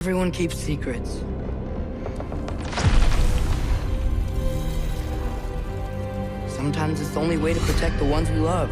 Everyone keeps secrets. Sometimes it's the only way to protect the ones we love.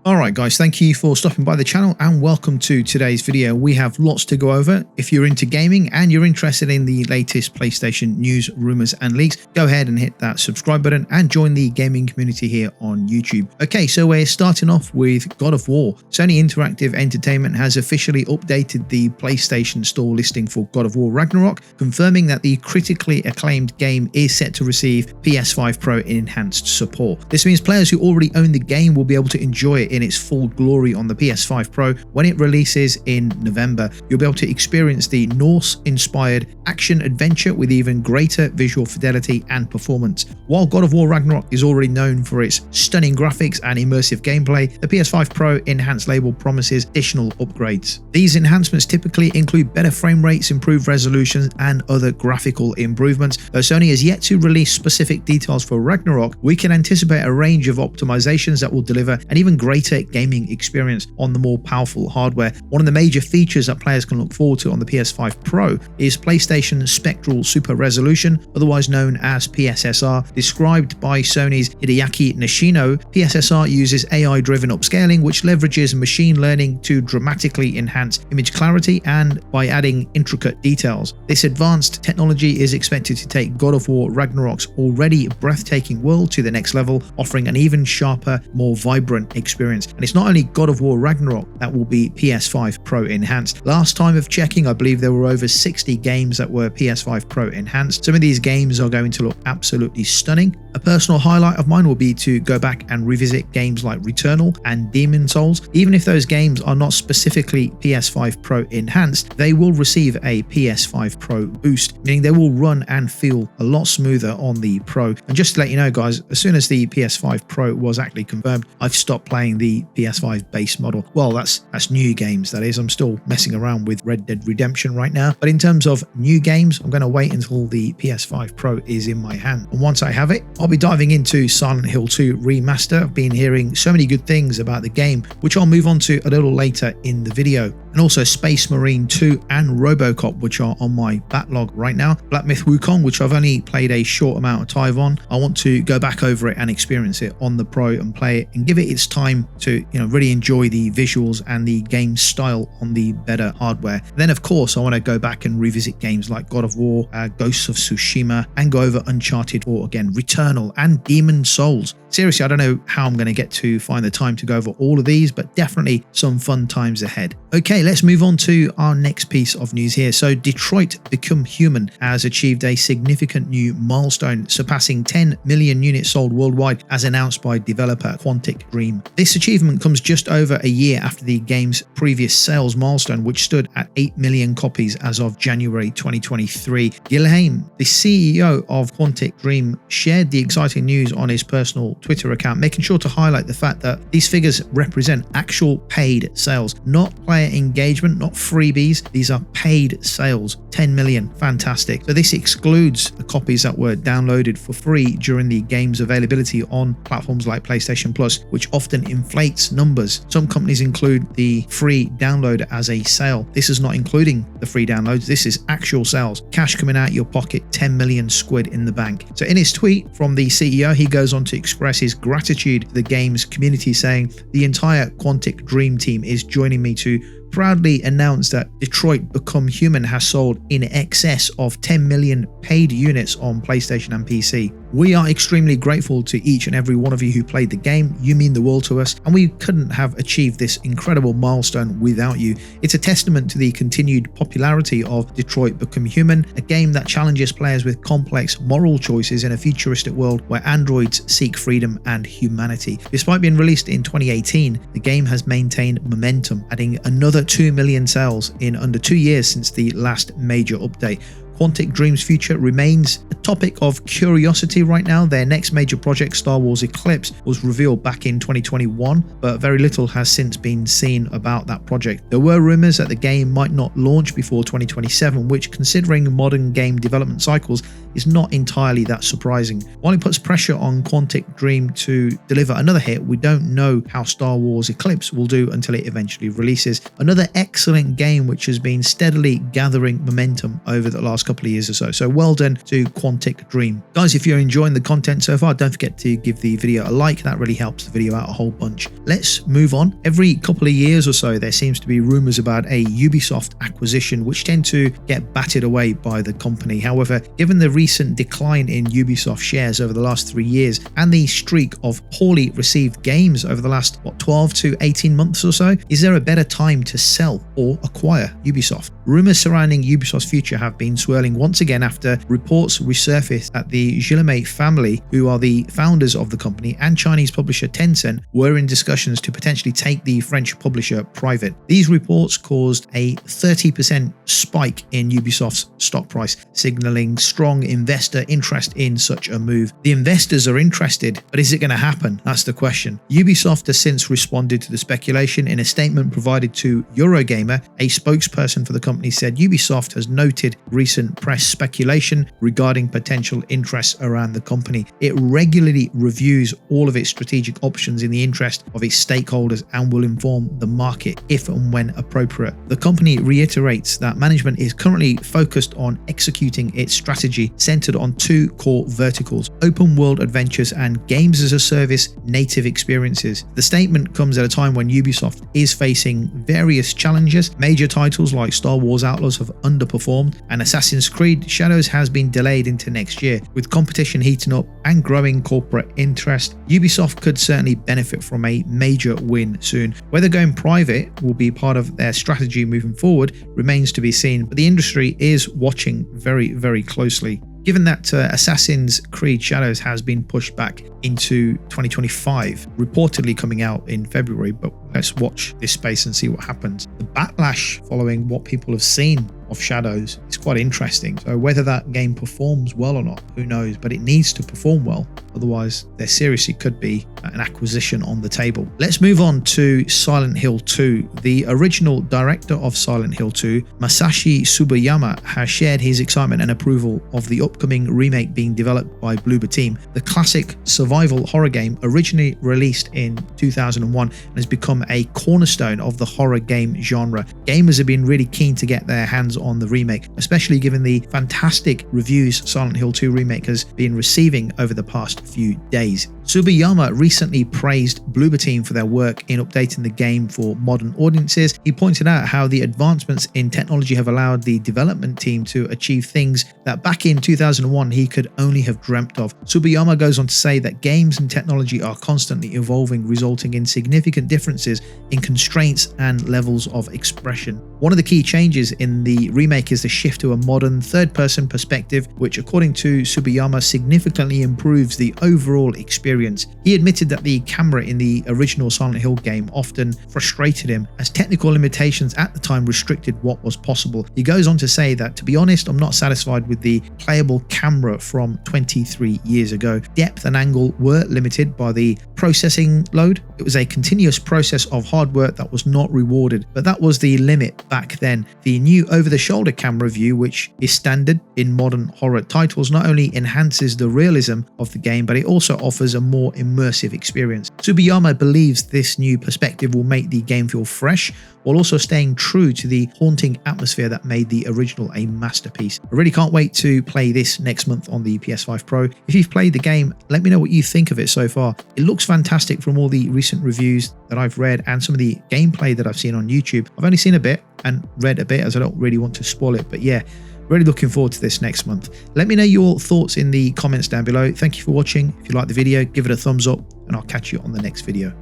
Alright guys, thank you for stopping by the channel and welcome to today's video. We have lots to go over. If you're into gaming and you're interested in the latest PlayStation news, rumours and leaks, go ahead and hit that subscribe button and join the gaming community here on YouTube. Okay, so we're starting off with God of War. Sony Interactive Entertainment has officially updated the PlayStation Store listing for God of War Ragnarok, confirming that the critically acclaimed game is set to receive PS5 Pro Enhanced support. This means players who already own the game will be able to enjoy it in its full glory on the PS5 Pro when it releases in November. You'll be able to experience the Norse-inspired action-adventure with even greater visual fidelity and performance. While God of War Ragnarok is already known for its stunning graphics and immersive gameplay, the PS5 Pro Enhanced label promises additional upgrades. These enhancements typically include better frame rates, improved resolutions, and other graphical improvements. Though Sony has yet to release specific details for Ragnarok, we can anticipate a range of optimizations that will deliver an even greater gaming experience on the more powerful hardware. One of the major features that players can look forward to on the PS5 Pro is PlayStation Spectral Super Resolution, otherwise known as PSSR. Described by Sony's Hideaki Nishino, PSSR uses AI-driven upscaling, which leverages machine learning to dramatically enhance image clarity and by adding intricate details. This advanced technology is expected to take God of War Ragnarok's already breathtaking world to the next level, offering an even sharper, more vibrant experience. And it's not only God of War Ragnarok that will be PS5 Pro Enhanced. Last time of checking, I believe there were over 60 games that were PS5 Pro Enhanced. Some of these games are going to look absolutely stunning. A personal highlight of mine will be to go back and revisit games like Returnal and Demon Souls. Even if those games are not specifically PS5 Pro Enhanced, they will receive a PS5 Pro boost, meaning they will run and feel a lot smoother on the Pro. And just to let you know guys, as soon as the PS5 Pro was actually confirmed, I've stopped playing the PS5 base model. Well, that's new games, that is. I'm still messing around with Red Dead Redemption right now, but in terms of new games, I'm going to wait until the PS5 Pro is in my hand, and once I have it, I'll be diving into Silent Hill 2 Remaster. I've been hearing so many good things about the game, which I'll move on to a little later in the video. And also Space Marine 2 and RoboCop, which are on my backlog right now. Black Myth Wukong, which I've only played a short amount of time on. I want to go back over it and experience it on the Pro and play it and give it its time to really enjoy the visuals and the game style on the better hardware. Then of course I want to go back and revisit games like God of War, Ghost of Tsushima, and go over Uncharted 4 again, Returnal and Demon Souls. Seriously, I don't know how I'm going to get to find the time to go over all of these, but definitely some fun times ahead. Okay, let's move on to our next piece of news here. So Detroit Become Human has achieved a significant new milestone, surpassing 10 million units sold worldwide as announced by developer Quantic Dream. This achievement comes just over a year after the game's previous sales milestone, which stood at 8 million copies as of January 2023. Gilheim, the CEO of Quantic Dream, shared the exciting news on his personal Twitter account, making sure to highlight the fact that these figures represent actual paid sales, not player engagement, not freebies. These are paid sales. 10 million, fantastic. So this excludes the copies that were downloaded for free during the game's availability on platforms like PlayStation Plus, which often inflates numbers. Some companies include the free download as a sale. This is not including the free downloads. This is actual sales, cash coming out your pocket, 10 million squid in the bank. So in his tweet from the CEO, he goes on to express his gratitude to the game's community, saying, "The entire Quantic Dream team is joining me to proudly announce that Detroit Become Human has sold in excess of 10 million paid units on PlayStation and PC. We are extremely grateful to each and every one of you who played the game. You mean the world to us, and we couldn't have achieved this incredible milestone without you. It's a testament to the continued popularity of Detroit Become Human, a game that challenges players with complex moral choices in a futuristic world where androids seek freedom and humanity." Despite being released in 2018, the game has maintained momentum, adding another 2 million sales in under 2 years since the last major update. Quantic Dream's future remains a topic of curiosity right now. Their next major project, Star Wars Eclipse, was revealed back in 2021, but very little has since been seen about that project. There were rumors that the game might not launch before 2027, which, considering modern game development cycles, is not entirely that surprising. While it puts pressure on Quantic Dream to deliver another hit, we don't know how Star Wars Eclipse will do until it eventually releases. Another excellent game which has been steadily gathering momentum over the last couple of years or so. So well done to Quantic Dream. Guys, if you're enjoying the content so far, don't forget to give the video a like. That really helps the video out a whole bunch. Let's move on. Every couple of years or so, there seems to be rumors about a Ubisoft acquisition, which tend to get batted away by the company. However, given the recent decline in Ubisoft shares over the last 3 years and the streak of poorly received games over the last 12 to 18 months or so, is there a better time to sell or acquire Ubisoft? Rumors surrounding Ubisoft's future have been swirling once again after reports resurfaced that the Guillemot family, who are the founders of the company, and Chinese publisher Tencent were in discussions to potentially take the French publisher private. These reports caused a 30% spike in Ubisoft's stock price, signaling strong investor interest in such a move. The investors are interested, but is it going to happen? That's the question. Ubisoft has since responded to the speculation. In a statement provided to Eurogamer, a spokesperson for the company said Ubisoft has noted recent press speculation regarding potential interests around the company. It regularly reviews all of its strategic options in the interest of its stakeholders and will inform the market if and when appropriate. The company reiterates that management is currently focused on executing its strategy centered on two core verticals: open world adventures and games as a service native experiences. The statement comes at a time when Ubisoft is facing various challenges. Major titles like Star Wars Outlaws have underperformed, and Assassin's Creed Shadows has been delayed into next year. With competition heating up and growing corporate interest, Ubisoft could certainly benefit from a major win soon. Whether going private will be part of their strategy moving forward remains to be seen, but the industry is watching very, very closely. Given that Assassin's Creed Shadows has been pushed back into 2025, reportedly coming out in February, but let's watch this space and see what happens. The backlash following what people have seen of Shadows is quite interesting. So whether that game performs well or not, who knows, but it needs to perform well. Otherwise, there seriously could be an acquisition on the table. Let's move on to Silent Hill 2. The original director of Silent Hill 2, Masashi Tsubayama, has shared his excitement and approval of the upcoming remake being developed by Bloober Team. The classic survival horror game originally released in 2001 and has become a cornerstone of the horror game genre. Gamers have been really keen to get their hands on the remake, especially given the fantastic reviews Silent Hill 2 Remake has been receiving over the past few days. Tsubayama recently praised Bloober Team for their work in updating the game for modern audiences. He pointed out how the advancements in technology have allowed the development team to achieve things that back in 2001 he could only have dreamt of. Tsubayama goes on to say that games and technology are constantly evolving, resulting in significant differences in constraints and levels of expression. One of the key changes in the remake is the shift to a modern third-person perspective, which according to Tsubayama significantly improves the overall experience. He admitted that the camera in the original Silent Hill game often frustrated him, as technical limitations at the time restricted what was possible. He goes on to say that, to be honest, I'm not satisfied with the playable camera from 23 years ago. Depth and angle were limited by the processing load. It was a continuous process of hard work that was not rewarded, but that was the limit back then. The new over-the-shoulder camera view, which is standard in modern horror titles, not only enhances the realism of the game, but it also offers a more immersive experience. Tsubayama believes this new perspective will make the game feel fresh, while also staying true to the haunting atmosphere that made the original a masterpiece. I really can't wait to play this next month on the PS5 Pro. If you've played the game, let me know what you think of it so far. It looks fantastic from all the recent reviews that I've read and some of the gameplay that I've seen on YouTube. I've only seen a bit and read a bit, as I don't really want to spoil it, but yeah, really looking forward to this next month. Let me know your thoughts in the comments down below. Thank you for watching. If you like the video, give it a thumbs up, and I'll catch you on the next video.